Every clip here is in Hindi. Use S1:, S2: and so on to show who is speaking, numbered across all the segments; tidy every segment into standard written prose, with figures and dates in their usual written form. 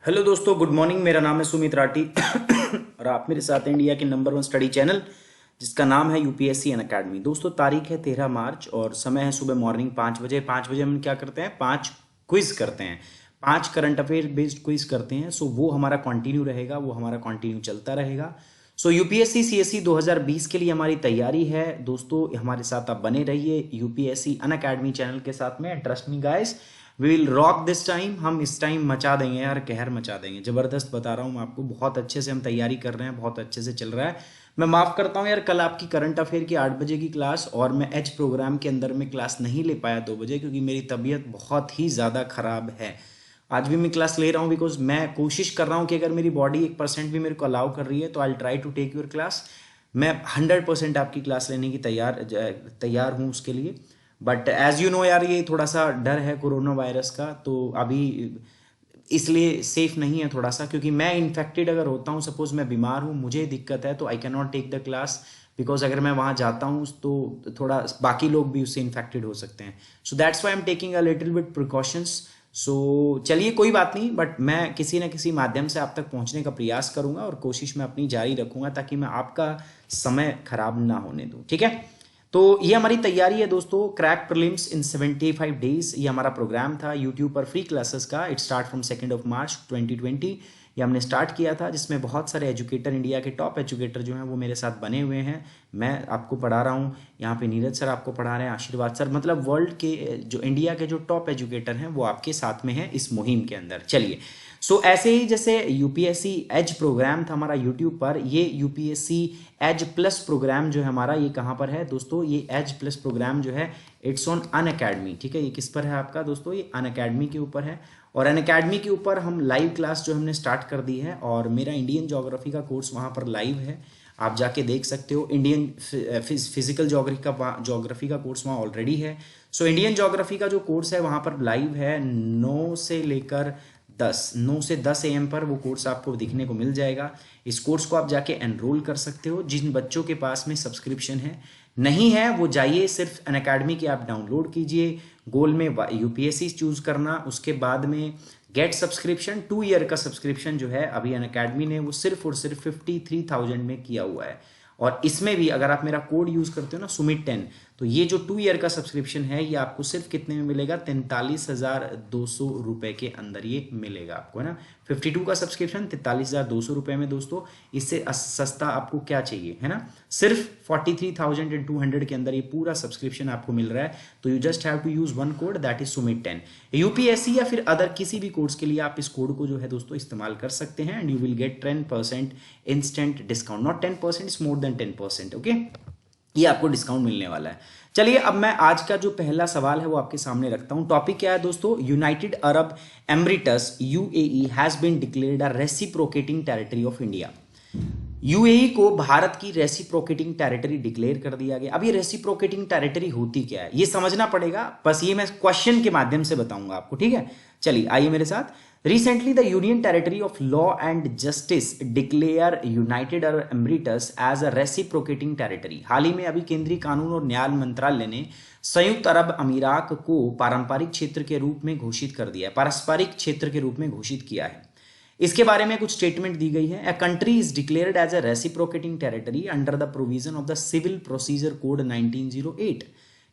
S1: हेलो दोस्तों, गुड मॉर्निंग। मेरा नाम है सुमित राठी और आप मेरे साथ हैं इंडिया के नंबर 1 स्टडी चैनल जिसका नाम है यूपीएससी अनअकैडमी। दोस्तों, तारीख है 13 मार्च और समय है सुबह मॉर्निंग 5 बजे। 5 बजे हम क्या करते हैं? 5 क्विज करते हैं, 5 करंट अफेयर बेस्ड क्विज करते हैं। सो वो हमारा कंटिन्यू रहेगा, वो हमारा कंटिन्यू चलता रहेगा। सो यूपीएससी सीएससी 2020 के लिए हमारी तैयारी है। दोस्तों, हमारे साथ आप बने रहिए यूपीएससी अनअकैडमी चैनल के साथ में। Trust me guys, we will rock this time. हम इस टाइम मचा देंगे यार, कहर मचा देंगे। जबरदस्त बता रहा हूँ मैं आपको, बहुत अच्छे से हम तैयारी कर रहे हैं, बहुत अच्छे से चल रहा है। मैं माफ करता हूँ यार, कल आपकी करंट अफेयर की 8 बजे की क्लास और मैं एच प्रोग्राम के अंदर में क्लास नहीं ले पाया 2 बजे, क्योंकि मेरी तबीयत बहुत ही ज़्यादा खराब है। आज भी मैं क्लास ले रहा हूँ बिकॉज मैं कोशिश कर रहा हूँ कि अगर मेरी बॉडी 1% भी मेरे को अलाउ कर रही है तो I try to take your class. मैं 100% आपकी क्लास लेने की तैयार हूँ उसके लिए। बट एज यू नो यार, ये थोड़ा सा डर है कोरोना वायरस का, तो अभी इसलिए सेफ नहीं है थोड़ा सा, क्योंकि मैं इन्फेक्टेड अगर होता हूँ, सपोज मैं बीमार हूँ, मुझे दिक्कत है, तो I can not take the class. Because अगर मैं वहाँ जाता हूँ तो थोड़ा बाकी लोग भी उससे इन्फेक्टेड हो सकते हैं। So that's why I'm taking a little bit precautions. So चलिए, कोई बात नहीं, बट मैं किसी ना किसी माध्यम से आप तक पहुंचने का प्रयास करूंगा और कोशिश मैं अपनी जारी रखूंगा ताकि मैं आपका समय खराब ना होने दूं। ठीक है? तो ये हमारी तैयारी है दोस्तों, क्रैक प्रीलिम्स इन 75 डेज। ये हमारा प्रोग्राम था यूट्यूब पर फ्री क्लासेस का। इट स्टार्ट फ्रॉम 2 मार्च 2020। ये हमने स्टार्ट किया था, जिसमें बहुत सारे एजुकेटर, इंडिया के टॉप एजुकेटर जो हैं वो मेरे साथ बने हुए हैं। मैं आपको पढ़ा रहा हूँ, यहाँ पे नीरज सर आपको पढ़ा रहे हैं, आशीर्वाद सर, मतलब वर्ल्ड के जो इंडिया के जो टॉप एजुकेटर हैं वो आपके साथ में हैं इस मुहिम के अंदर। चलिए, सो ऐसे ही जैसे यूपीएससी एज प्रोग्राम था हमारा यूट्यूब पर, ये यूपीएससी एज प्लस प्रोग्राम जो है हमारा, ये कहाँ पर है दोस्तों? ये एज प्लस प्रोग्राम जो है इट्स ऑन अनअकैडमी। ठीक है? ये किस पर है आपका दोस्तों? ये अनअकैडमी के ऊपर है। और अनअकैडमी के ऊपर हम लाइव क्लास जो हमने स्टार्ट कर दी है, और मेरा इंडियन ज्योग्राफी का कोर्स वहाँ पर लाइव है, आप जाके देख सकते हो। इंडियन फिजिकल ज्योग्राफी का कोर्स वहाँ ऑलरेडी है। सो इंडियन ज्योग्राफी का जो कोर्स है वहाँ पर लाइव है 9 से 10 AM पर वो कोर्स आपको दिखने को मिल जाएगा। इस कोर्स को आप जाके एनरोल कर सकते हो। जिन बच्चों के पास में सब्सक्रिप्शन है नहीं है, वो जाइए, सिर्फ अनअकैडमी की आप डाउनलोड कीजिए। गोल में यूपीएससी चूज करना, उसके बाद में गेट सब्सक्रिप्शन। 2 ईयर का सब्सक्रिप्शन जो है अभी अनअकैडमी ने वो सिर्फ और सिर्फ 53,000 में किया हुआ है। और इसमें भी अगर आप मेरा कोड यूज करते हो ना, सुमित10, तो ये जो 2 ईयर का सब्सक्रिप्शन है ये आपको सिर्फ कितने में मिलेगा? 43,200 रुपए के अंदर ये मिलेगा आपको, है ना। 52 का सब्सक्रिप्शन 43,200 रुपए में दोस्तों, इससे सस्ता आपको क्या चाहिए, है ना। सिर्फ 43,200 के अंदर ये पूरा सब्सक्रिप्शन आपको मिल रहा है। तो you just have to use one code, that is सुमित10। यूपीएससी या फिर अदर किसी भी कोर्स के लिए आप इस कोड को जो है दोस्तों इस्तेमाल कर सकते हैं, and you will get 10% instant discount. Not 10%, it's more than 10%। Okay, ये आपको डिस्काउंट मिलने वाला है। चलिए, अब मैं आज का जो पहला सवाल है वो आपके सामने रखता हूं। टॉपिक क्या है दोस्तों? United Arab Emirates UAE has been declared a reciprocating territory of India. UAE को भारत की रेसिप्रोकेटिंग टेरिटरी डिक्लेयर कर दिया गया। अब ये रेसिप्रोकेटिंग टेरिटरी होती क्या है, ये समझना पड़ेगा, बस ये मैं क्वेश्चन के माध्यम से बताऊंगा आपको। ठीक है? चलिए आइए मेरे साथ। Recently, the Union Territory of Law and Justice declare United Arab Emirates as a reciprocating territory। हाल ही में अभी केंद्रीय कानून और न्याय मंत्रालय ने संयुक्त अरब अमीरात को पारंपरिक क्षेत्र के रूप में घोषित कर दिया है, पारस्परिक क्षेत्र के रूप में घोषित किया है। इसके बारे में कुछ स्टेटमेंट दी गई है। A country is declared as a reciprocating territory under the provision of the Civil Procedure Code 1908।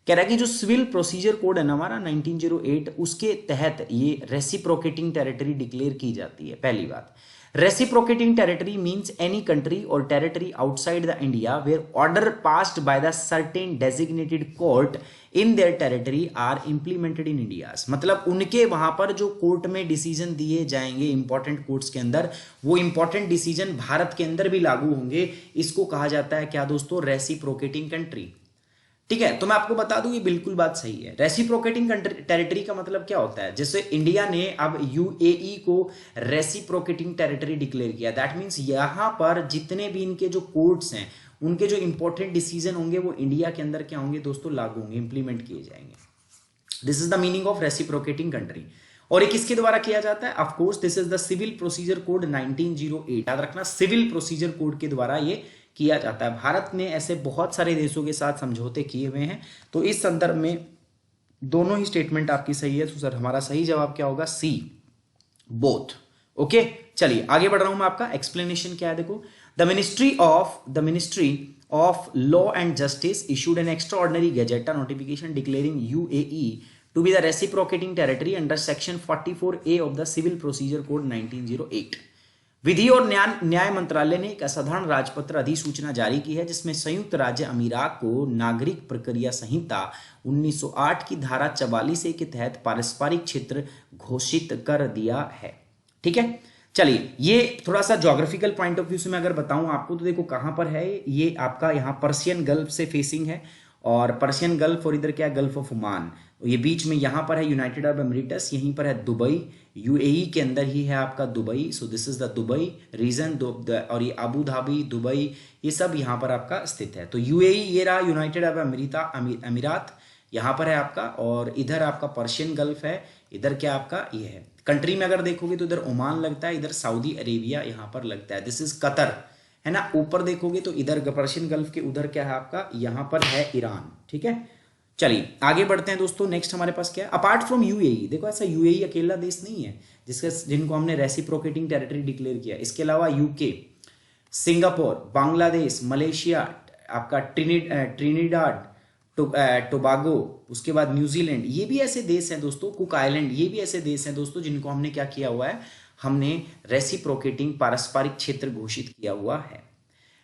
S1: कह रहा है कि जो सिविल प्रोसीजर कोड है ना हमारा 1908, उसके तहत ये रेसिप्रोकेटिंग टेरिटरी डिक्लेयर की जाती है। पहली बात, reciprocating territory means any country और territory outside the India where order passed by the certain designated court in their territory are implemented in India. मतलब उनके वहां पर जो कोर्ट में डिसीजन दिए जाएंगे इंपॉर्टेंट कोर्ट्स के अंदर, वो इंपॉर्टेंट डिसीजन भारत के अंदर भी लागू होंगे। इसको कहा जाता है क्या दोस्तों? Reciprocating country. ठीक है? तो मैं आपको बता दूं, ये बिल्कुल बात सही है। रेसिप्रोकेटिंग टेरिटरी का मतलब क्या होता है? जैसे इंडिया ने अब यूएई को रेसिप्रोकेटिंग टेरिटरी डिक्लेयर किया, दैट मींस यहां पर जितने भी इनके जो कोर्ट्स हैं, उनके जो इंपॉर्टेंट डिसीजन होंगे वो इंडिया के अंदर क्या होंगे दोस्तों? लागू होंगे, इंप्लीमेंट किए जाएंगे। This is the meaning of reciprocating country. और ये किसके द्वारा किया जाता है? Of course this is the civil procedure code 1908। याद रखना, सिविल प्रोसीजर कोड के द्वारा ये किया जाता है। भारत ने ऐसे बहुत सारे देशों के साथ समझौते किए हुए हैं, तो इस संदर्भ में दोनों ही स्टेटमेंट आपकी सही है। तो सर हमारा सही जवाब क्या होगा? सी, बोथ। ओके चलिए आगे बढ़ रहा हूं मैं, आपका एक्सप्लेनेशन क्या है देखो। The ministry of law and justice issued an extraordinary gazette notification declaring UAE to be the reciprocating territory under section 44A of the civil procedure code 1908। विधि और न्याय मंत्रालय ने एक असाधारण राजपत्र अधिसूचना जारी की है जिसमें संयुक्त राज्य अमीरात को नागरिक प्रक्रिया संहिता 1908 की धारा 44A के तहत पारस्परिक क्षेत्र घोषित कर दिया है। ठीक है चलिए, ये थोड़ा सा ज्योग्राफिकल पॉइंट ऑफ व्यू से मैं अगर बताऊं आपको तो देखो कहां पर है ये, आपका यहां पर्शियन गल्फ से फेसिंग है, और पर्शियन गल्फ और इधर क्या है गल्फ ऑफ ओमान, ये बीच में यहां पर है यूनाइटेड अरब एमिरेट्स, यहीं पर है दुबई, यूएई के अंदर ही है आपका Dubai. So this is the Dubai region, और ये अबू धाबी, दुबई, ये सब यहाँ पर आपका स्थित है। तो यूएई ये रहा यूनाइटेड अरब अमीरात यहाँ पर है आपका, और इधर आपका पर्शियन गल्फ है, इधर क्या आपका ये है। कंट्री में अगर देखोगे तो इधर ओमान लगता है, इधर सऊदी अरेबिया यहाँ पर लगता है, दिस इज कतर है ना। ऊपर देखोगे तो इधर पर्शियन गल्फ के उधर क्या है आपका, यहाँ पर है ईरान। ठीक है चलिए आगे बढ़ते हैं दोस्तों। नेक्स्ट हमारे पास क्या है, अपार्ट फ्रॉम यूएई, देखो ऐसा यूएई अकेला देश नहीं है जिनको हमने रेसिप्रोकेटिंग टेरिटरी डिक्लेयर किया। इसके अलावा यूके, सिंगापुर, बांग्लादेश, मलेशिया, आपका ट्रिनिडाड टोबागो, उसके बाद न्यूजीलैंड, ये भी ऐसे देश हैं दोस्तों, कुक आइलैंड, ये भी ऐसे देश हैं दोस्तों जिनको हमने क्या किया हुआ है, हमने रेसिप्रोकेटिंग पारस्परिक क्षेत्र घोषित किया हुआ है।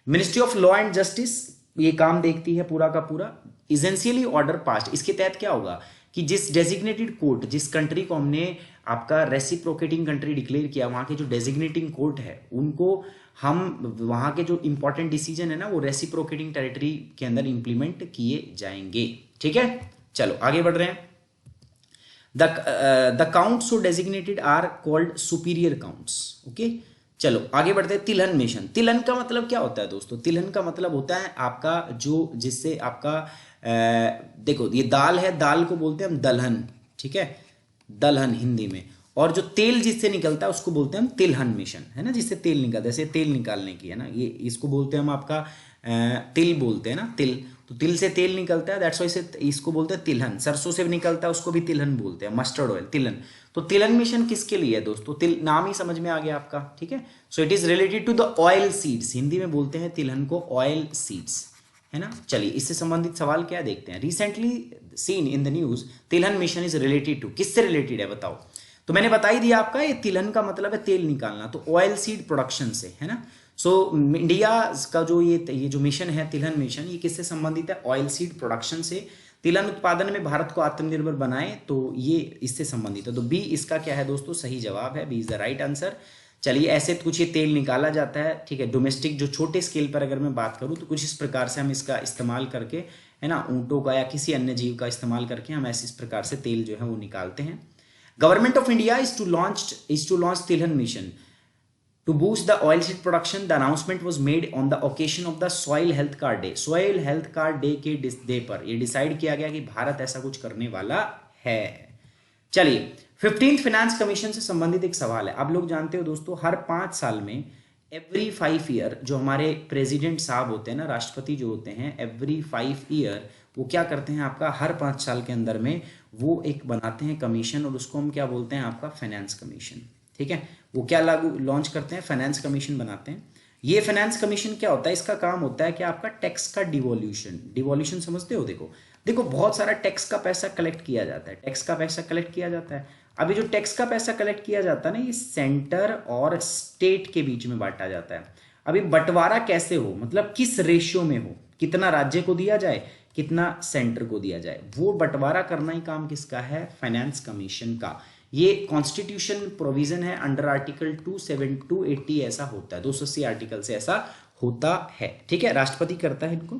S1: Ministry of law and justice ये काम देखती है पूरा का पूरा। इसेंशियली ऑर्डर पास्ट, इसके तहत क्या होगा कि जिस डेजिग्नेटेड कोर्ट, जिस कंट्री को हमने आपका रेसिप्रोकेटिंग कंट्री डिक्लेयर किया, वहां के जो डेजिग्नेटिंग कोर्ट है उनको हम वहां के जो इंपॉर्टेंट डिसीजन है ना वो रेसिप्रोकेटिंग टेरिटरी के अंदर इंप्लीमेंट किए जाएंगे। ठीक है चलो आगे बढ़ रहे हैं। The courts so designated are called superior courts. Okay चलो आगे बढ़ते हैं। तिलहन मिशन, तिलहन का मतलब क्या होता है दोस्तों, तिलहन का मतलब होता है आपका जो जिससे आपका देखो ये दाल है, दाल को बोलते हैं हम दलहन, ठीक है दलहन हिंदी में, और जो तेल जिससे निकलता है उसको बोलते हैं हम तिलहन मिशन, है ना, जिससे तेल निकलता है, जैसे तेल निकालने की है ना, ये इसको बोलते हैं हम आपका तिल बोलते हैं ना, तिल, तो तिल से तेल निकलता है, दैट्स वाई से इसको बोलते हैं तिलहन। सरसों से भी निकलता है उसको भी तिलहन बोलते हैं, मस्टर्ड ऑयल, तिलहन। तो तिलहन मिशन किसके लिए है दोस्तों, तिल नाम ही समझ में आ गया आपका। ठीक है so it is related to the oil seeds, Hindi में बोलते हैं तिलहन को ऑयल सीड्स, है ना। चलिए इससे संबंधित सवाल क्या देखते हैं। Recently seen in the news तिलहन मिशन इज रिलेटेड टू, किससे रिलेटेड है बताओ। तो मैंने बता ही दिया आपका, ये तिलहन का मतलब है तेल निकालना, तो ऑयल सीड प्रोडक्शन से, है ना। सो इंडिया का जो ये जो मिशन है तिलहन मिशन, ये किससे संबंधित है, ऑयल सीड प्रोडक्शन से। तिलहन उत्पादन में भारत को आत्मनिर्भर बनाए, तो ये इससे संबंधित है। तो बी इसका क्या है दोस्तों, सही जवाब है, B is the right answer. चलिए ऐसे कुछ ये तेल निकाला जाता है, ठीक है। डोमेस्टिक जो छोटे स्केल पर अगर मैं बात करूँ तो कुछ इस प्रकार से हम इसका इस्तेमाल करके, है ना, ऊँटों का या किसी अन्य जीव का इस्तेमाल करके हम ऐसे इस प्रकार से तेल जो है वो निकालते हैं। Government of India is to launch तिलहन mission to boost the oil seed production. The announcement was made on the occasion of the Soil Health Card Day. Soil Health Card Day के डे पर ये डिसाइड किया गया कि भारत ऐसा कुछ करने वाला है। चलिए 15th फाइनेंस कमीशन से संबंधित एक सवाल है। आप लोग जानते हो दोस्तों, हर 5 साल में एवरी 5 ईयर जो हमारे प्रेसिडेंट साहब होते हैं ना, राष्ट्रपति जो होते हैं, एवरी 5 ईयर वो क्या करते हैं आपका, हर 5 साल के अंदर में वो एक बनाते हैं कमीशन, और उसको हम क्या बोलते हैं आपका, फाइनेंस कमीशन। ठीक है, वो क्या लॉन्च करते हैं, फाइनेंस कमीशन बनाते हैं। ये फाइनेंस कमीशन क्या होता है, इसका काम होता है कि आपका टैक्स का डिवोल्यूशन समझते हो। देखो बहुत सारा टैक्स का पैसा कलेक्ट किया जाता है, टैक्स का पैसा कलेक्ट किया जाता है। अभी जो टैक्स का पैसा कलेक्ट किया जाता है ना, ये सेंटर और स्टेट के बीच में बांटा जाता है। अभी बंटवारा कैसे हो, मतलब किस रेशियो में हो, कितना राज्य को दिया जाए, कितना सेंटर को दिया जाए, वो बंटवारा करना ही काम किसका है, फाइनेंस कमीशन का। ये कॉन्स्टिट्यूशन प्रोविजन है, अंडर आर्टिकल 280 ऐसा होता है, 280 आर्टिकल से ऐसा होता है। ठीक है, राष्ट्रपति करता है इनको।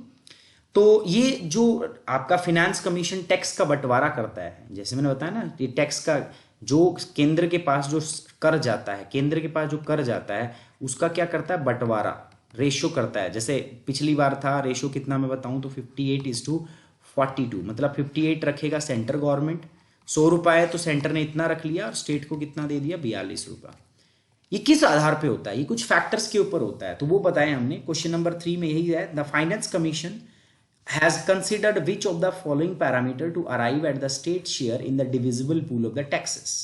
S1: तो ये जो आपका फाइनेंस कमीशन टैक्स का बंटवारा करता है, जैसे मैंने बताया ना, ये टैक्स का जो केंद्र के पास जो कर जाता है, केंद्र के पास जो कर जाता है उसका क्या करता है, बंटवारा, रेशियो करता है। जैसे पिछली बार था रेशियो कितना मैं बताऊं तो 58:42, मतलब 58 रखेगा सेंटर गवर्नमेंट, 100 रुपये है तो सेंटर ने इतना रख लिया और स्टेट को कितना दे दिया, 42 रुपये। ये किस आधार पे होता है, ये कुछ फैक्टर्स के ऊपर होता है, तो वो बताएं हमने। क्वेश्चन नंबर 3 में यही है, the finance commission has considered which of the following parameter to arrive at the state share in the divisible pool of the taxes.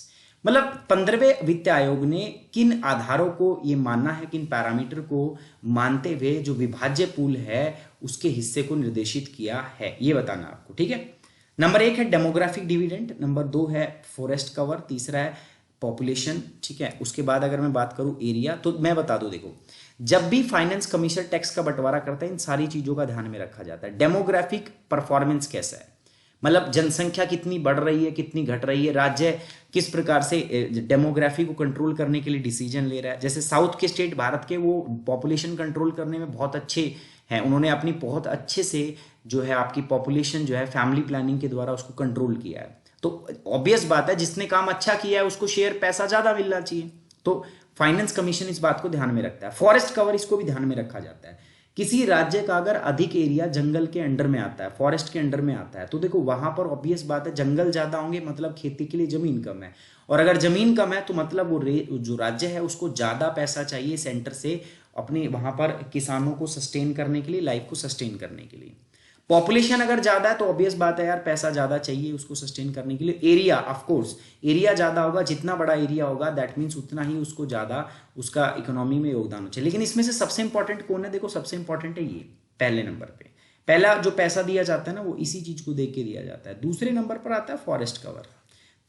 S1: मतलब 15वें वित्त आयोग ने किन आधारों को ये मानना है, किन पैरामीटर को मानते हुए जो विभाज्य पूल है उसके हिस्से को निर्देशित किया है, ये बताना आपको, ठीक है। नंबर 1 है डेमोग्राफिक डिविडेंड, नंबर 2 है फॉरेस्ट कवर, तीसरा है पॉपुलेशन, ठीक है। उसके बाद अगर मैं बात करूं एरिया, तो मैं बता दूं, देखो जब भी फाइनेंस कमीशन टैक्स का बंटवारा करता है इन सारी चीजों का ध्यान में रखा जाता है। डेमोग्राफिक परफॉर्मेंस कैसा है, मतलब जनसंख्या कितनी बढ़ रही है, कितनी घट रही है, राज्य किस प्रकार से डेमोग्राफी को कंट्रोल करने के लिए डिसीजन ले रहा है। जैसे साउथ के स्टेट भारत के, वो पॉपुलेशन कंट्रोल करने में बहुत अच्छे हैं, उन्होंने अपनी बहुत अच्छे से जो है आपकी पॉपुलेशन जो है फैमिली प्लानिंग के द्वारा उसको कंट्रोल किया है। तो ऑब्वियस बात है जिसने काम अच्छा किया है उसको शेयर पैसा ज्यादा मिलना चाहिए, तो फाइनेंस कमीशन इस बात को ध्यान में रखता है। फॉरेस्ट कवर इसको भी ध्यान में रखा जाता है, किसी राज्य का अगर अधिक एरिया जंगल के अंडर में आता है, फॉरेस्ट के अंडर में आता है, तो देखो वहां पर ऑब्वियस बात है जंगल ज्यादा होंगे, मतलब खेती के लिए जमीन कम है, और अगर जमीन कम है तो मतलब वो जो राज्य है उसको ज्यादा पैसा चाहिए सेंटर से अपने वहां पर किसानों को सस्टेन करने के लिए, लाइफ को सस्टेन करने के लिए। पॉपुलेशन अगर ज्यादा है तो ऑब्वियस बात है यार पैसा ज्यादा चाहिए उसको सस्टेन करने के लिए। एरिया, ऑफ कोर्स एरिया ज्यादा होगा, जितना बड़ा एरिया होगा दैट मीन्स उतना ही उसको ज्यादा उसका इकोनॉमी में योगदान हो चाहिए। लेकिन इसमें से सबसे इंपॉर्टेंट कौन है, देखो सबसे इंपॉर्टेंट है ये पहले नंबर पे, पहला जो पैसा दिया जाता है ना वो इसी चीज को देख के दिया जाता है। दूसरे नंबर पर आता है फॉरेस्ट कवर,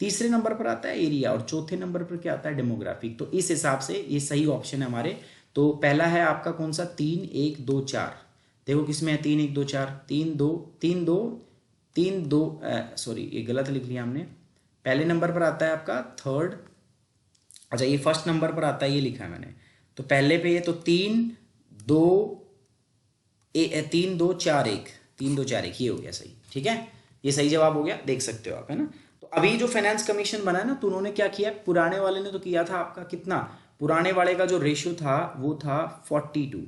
S1: तीसरे नंबर पर आता है एरिया, और चौथे नंबर पर क्या आता है, डेमोग्राफिक। तो इस हिसाब से ये सही ऑप्शन है हमारे। तो पहला है आपका कौन सा, 3 1 2 4, देखो किसमें है 3 1 2 4, 3 2 सॉरी ये गलत लिख लिया हमने। पहले नंबर पर आता है आपका थर्ड, अच्छा ये फर्स्ट नंबर पर आता है, ये लिखा है मैंने, तो पहले पे ये तो 3 2 4 1, 3 2 4 1 ये हो गया सही, ठीक है, ये सही जवाब हो गया, देख सकते हो आप, है ना। तो अभी जो फाइनेंस कमीशन बना है ना, तो उन्होंने क्या किया, पुराने वाले ने तो किया था आपका कितना, पुराने वाले का जो रेशियो था वो था 42,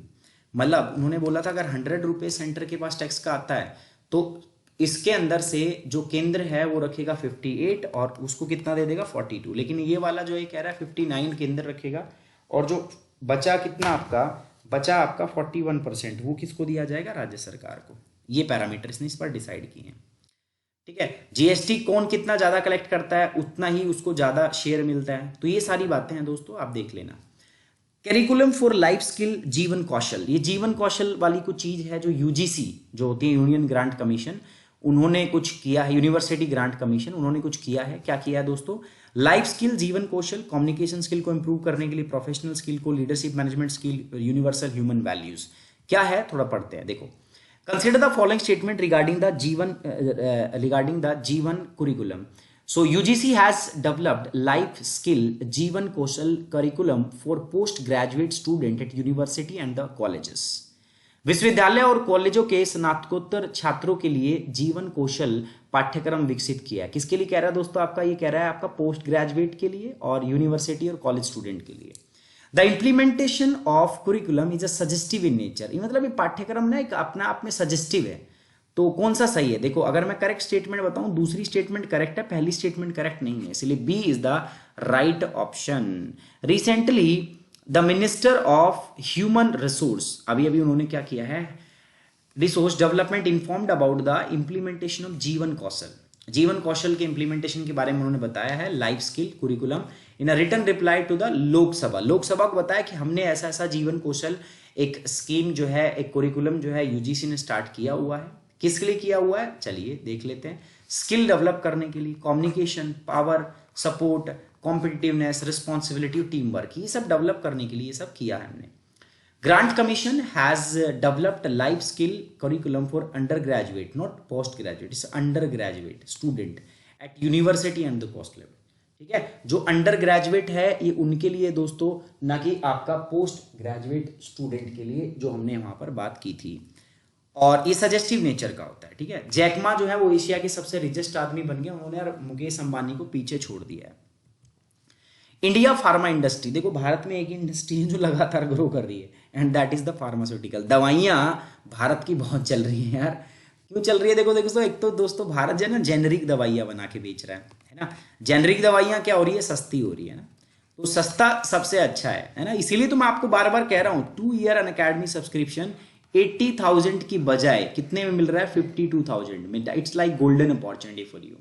S1: मतलब उन्होंने बोला था अगर 100 रुपये सेंटर के पास टैक्स का आता है तो इसके अंदर से जो केंद्र है वो रखेगा 58 और उसको कितना दे देगा 42। लेकिन ये वाला जो ये कह रहा है 59 केंद्र रखेगा, और जो बचा कितना आपका, बचा आपका 41%, वो किसको दिया जाएगा, राज्य सरकार को। ये पैरामीटर इसने इस पर डिसाइड किए हैं, ठीक है। जीएसटी कौन कितना ज्यादा कलेक्ट करता है उतना ही उसको ज्यादा शेयर मिलता है। तो ये सारी बातें हैं दोस्तों, आप देख लेना। करिकुलम फॉर लाइफ स्किल जीवन कौशल, ये जीवन कौशल वाली कुछ चीज है जो यूजीसी जो होती है यूनियन ग्रांट कमीशन, उन्होंने कुछ किया है, यूनिवर्सिटी ग्रांट कमीशन उन्होंने कुछ किया है। क्या किया है दोस्तों, लाइफ स्किल जीवन कौशल, कम्युनिकेशन स्किल को इंप्रूव करने के लिए, प्रोफेशनल स्किल को, leadership management skill, universal human values क्या है थोड़ा पढ़ते हैं। देखो consider the following statement regarding the जीवन curriculum. So UGC has developed life skill जीवन कौशल curriculum for postgraduate student at university and the colleges। विश्वविद्यालय और कॉलेजों के स्नातकोत्तर छात्रों के लिए जीवन कौशल पाठ्यक्रम विकसित किया है। किसके लिए कह रहा है दोस्तों, आपका ये कह रहा है आपका पोस्ट ग्रेजुएट के लिए और यूनिवर्सिटी और कॉलेज स्टूडेंट के लिए। The implementation of curriculum is a suggestive in nature, ये मतलब ये पाठ्यक्रम ना एक अपना आप में सजेस्टिव है। तो कौन सा सही है, देखो अगर मैं करेक्ट स्टेटमेंट बताऊं, दूसरी स्टेटमेंट करेक्ट है, पहली स्टेटमेंट करेक्ट नहीं है, इसलिए B is the right option. Recently the minister of human resource, अभी अभी उन्होंने क्या किया है, resource development informed about the implementation of जीवन कौशल, जीवन कौशल के इम्प्लीमेंटेशन के बारे में उन्होंने बताया है life skill curriculum in a written reply to the Lok Sabha. Lok Sabha को बताया कि हमने ऐसा ऐसा जीवन कौशल एक स्कीम जो है, एक कुरिकुलम जो है यूजीसी ने स्टार्ट किया हुआ है। किसके लिए किया हुआ है, चलिए देख लेते हैं। स्किल डेवलप करने के लिए, communication power, support, competitiveness, responsibility और टीम वर्क, ये सब डेवलप करने के लिए ये सब किया है हमने। Grant commission has developed life skill curriculum for undergraduate, not postgraduate, it's undergraduate student at university and the cost level, ठीक है। जो अंडर ग्रेजुएट है ये उनके लिए दोस्तों, ना कि आपका पोस्ट ग्रेजुएट स्टूडेंट के लिए, जो हमने वहां पर बात की थी। और ये सजेस्टिव नेचर का होता है, ठीक है। जैकमा जो है वो एशिया के सबसे रिचेस्ट आदमी बन गया, उन्होंने मुकेश अंबानी को पीछे छोड़ दिया है। इंडिया फार्मा इंडस्ट्री, देखो भारत में एक इंडस्ट्री है जो लगातार ग्रो कर रही है and that is the pharmaceutical. दवाइयाँ भारत की बहुत चल रही है यार, क्यों चल रही है, देखो देखो एक तो दोस्तों भारत जो है ना जेनरिक दवाइयाँ बना के बेच रहा है ना। जेनरिक दवाइयाँ क्या हो रही है, सस्ती हो रही है ना, तो सस्ता सबसे अच्छा है ना। इसीलिए तो मैं आपको बार बार कह रहा हूँ 2 ईयर अनअकैडमी सब्सक्रिप्शन 80,000 की बजाय कितने में मिल रहा है, 52,000 में। It's like golden opportunity for you.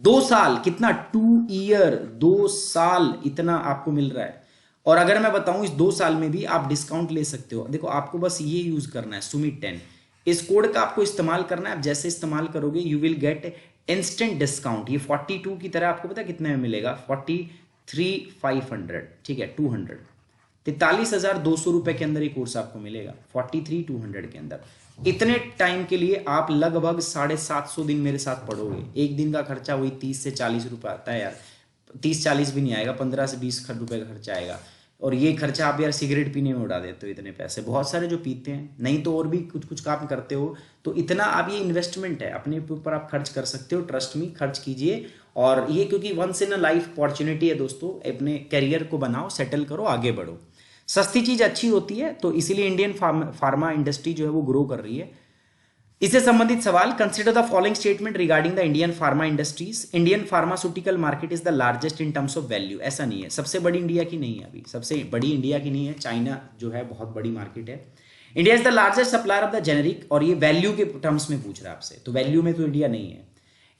S1: 2 साल कितना, 2 ईयर, 2 साल इतना आपको मिल रहा है। और अगर मैं बताऊं इस 2 साल में भी आप डिस्काउंट ले सकते हो। देखो आपको बस ये यूज करना है सुमित 10, इस कोड का आपको इस्तेमाल करना है। आप जैसे इस्तेमाल करोगे you will get instant discount. ये 42 की तरह आपको पता है कितने में मिलेगा, 43,500, ठीक है, 200, 43,200 रुपए के अंदर ये कोर्स आपको मिलेगा, 43,200 के अंदर। इतने टाइम के लिए आप लगभग 750 दिन मेरे साथ पढ़ोगे। एक दिन का खर्चा वही 30 से 40 रुपए आता है यार, 30-40 भी नहीं आएगा, 15 से 20 रुपए का खर्चा आएगा। और ये खर्चा आप यार सिगरेट पीने में उड़ा देते हो इतने पैसे, बहुत सारे जो पीते हैं, नहीं तो और भी कुछ कुछ काम करते हो, तो इतना आप, ये इन्वेस्टमेंट है अपने ऊपर, आप खर्च कर सकते हो। ट्रस्ट मी, खर्च कीजिए। और ये क्योंकि once in a life opportunity है दोस्तों, अपने करियर को बनाओ, सेटल करो, आगे बढ़ो। सस्ती चीज अच्छी होती है, तो इसीलिए इंडियन फार्मा इंडस्ट्री जो है वो ग्रो कर रही है। इससे संबंधित सवाल, consider the following statement regarding the Indian pharma industries. Indian pharmaceutical market is the largest in terms of value. ऐसा नहीं है, सबसे बड़ी इंडिया की नहीं है, अभी सबसे बड़ी इंडिया की नहीं है, चाइना जो है बहुत बड़ी मार्केट है। India is the largest supplier of the generic, और ये वैल्यू के टर्म्स में पूछ रहा है आपसे, तो वैल्यू में तो इंडिया नहीं है।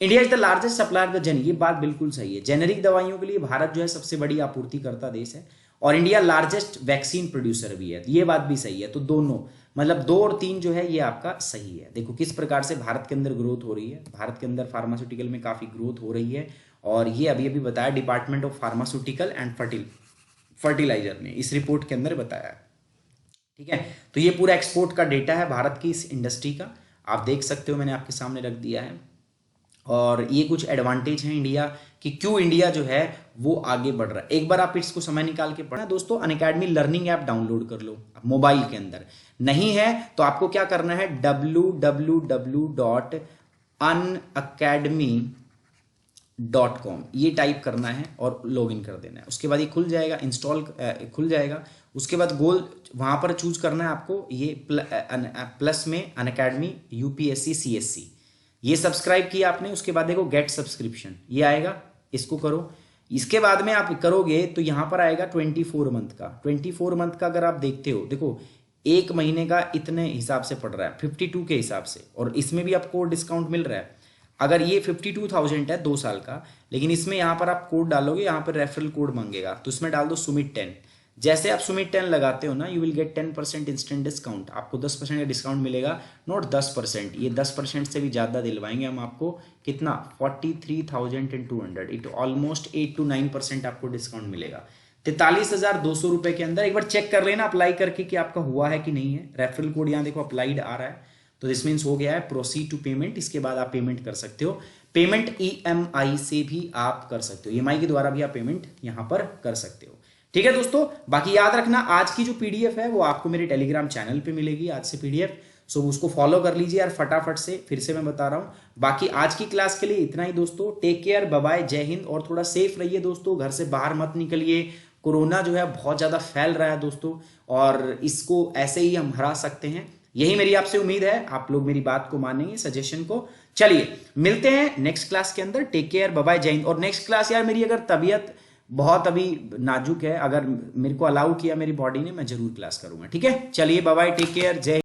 S1: India is the largest supplier of the generic, ये बात बिल्कुल सही है। जेनेरिक दवाइयों के लिए भारत जो है सबसे बड़ी आपूर्तिकर्ता देश है, और इंडिया लार्जेस्ट वैक्सीन प्रोड्यूसर भी है, ये बात भी सही है। तो दोनों, मतलब 2 और 3 जो है ये आपका सही है। देखो किस प्रकार से भारत के अंदर ग्रोथ हो रही है, भारत के अंदर फार्मास्यूटिकल में काफी ग्रोथ हो रही है। और ये अभी अभी बताया department of pharmaceutical and fertiliser ने इस रिपोर्ट के अंदर बताया है, ठीक है। तो ये पूरा एक्सपोर्ट का डेटा है भारत की इस इंडस्ट्री का, आप देख सकते हो, मैंने आपके सामने रख दिया है। और ये कुछ एडवांटेज है इंडिया कि क्यों इंडिया जो है वो आगे बढ़ रहा है। एक बार आप इसको समय निकाल के पढ़ना दोस्तों। अनअकैडमी लर्निंग ऐप डाउनलोड कर लो मोबाइल के अंदर, नहीं है तो आपको क्या करना है, www.unacademy.com ये टाइप करना है और लॉगिन कर देना है। उसके बाद ये खुल जाएगा, इंस्टॉल खुल जाएगा। उसके बाद गोल वहां पर चूज करना है आपको, ये प्लस में अनअकैडमी यूपीएससी सीएससी, ये सब्सक्राइब किया आपने। उसके बाद देखो गेट सब्सक्रिप्शन, ये आएगा, इसको करो। इसके बाद में आप करोगे तो यहां पर आएगा 24 मंथ का। 24 मंथ का अगर आप देखते हो, देखो एक महीने का इतने हिसाब से पड़ रहा है 52 के हिसाब से, और इसमें भी आपको डिस्काउंट मिल रहा है। अगर ये 52,000 है 2 साल का, लेकिन इसमें यहां पर आप कोड डालोगे, यहां पर रेफरल कोड मांगेगा, तो इसमें डाल दो सुमित 10। जैसे आप सुमित 10 लगाते हो ना, you will get 10% instant discount. आपको 10% का डिस्काउंट मिलेगा, नॉट 10%, ये 10% से भी ज़्यादा दिलवाएंगे हम आपको। कितना, 43,200, इट ऑलमोस्ट 8 to 9% आपको डिस्काउंट मिलेगा। 43,200 रुपए के अंदर। एक बार चेक कर लेना अप्लाई करके कि आपका हुआ है कि नहीं है। रेफरल कोड यहाँ देखो अप्लाइड आ रहा है, तो दिस मीन्स हो गया है। प्रोसीड टू पेमेंट, इसके बाद आप पेमेंट कर सकते हो। पेमेंट EMI से भी आप कर सकते हो, EMI के द्वारा भी आप पेमेंट यहाँ पर कर सकते हो, ठीक है दोस्तों। बाकी याद रखना, आज की जो PDF है वो आपको मेरे टेलीग्राम चैनल पे मिलेगी आज से PDF, सो उसको फॉलो कर लीजिए यार फटाफट से। फिर से मैं बता रहा हूँ, बाकी आज की क्लास के लिए इतना ही दोस्तों। टेक केयर, बाय बाय, जय हिंद। और थोड़ा सेफ रहिए दोस्तों, घर से बाहर मत निकलिए। कोरोना जो है बहुत ज्यादा फैल रहा है दोस्तों, और इसको ऐसे ही हम हरा सकते हैं, यही मेरी आपसे उम्मीद है। आप लोग मेरी बात को मानेंगे, सजेशन को। चलिए मिलते हैं नेक्स्ट क्लास के अंदर। टेक केयर, बाय बाय, जय हिंद। और नेक्स्ट क्लास यार मेरी अगर तबीयत बहुत अभी नाजुक है, अगर मेरे को अलाउ किया मेरी बॉडी ने, मैं जरूर क्लास करूंगा, ठीक है। चलिए बाय बाय, टेक केयर, जय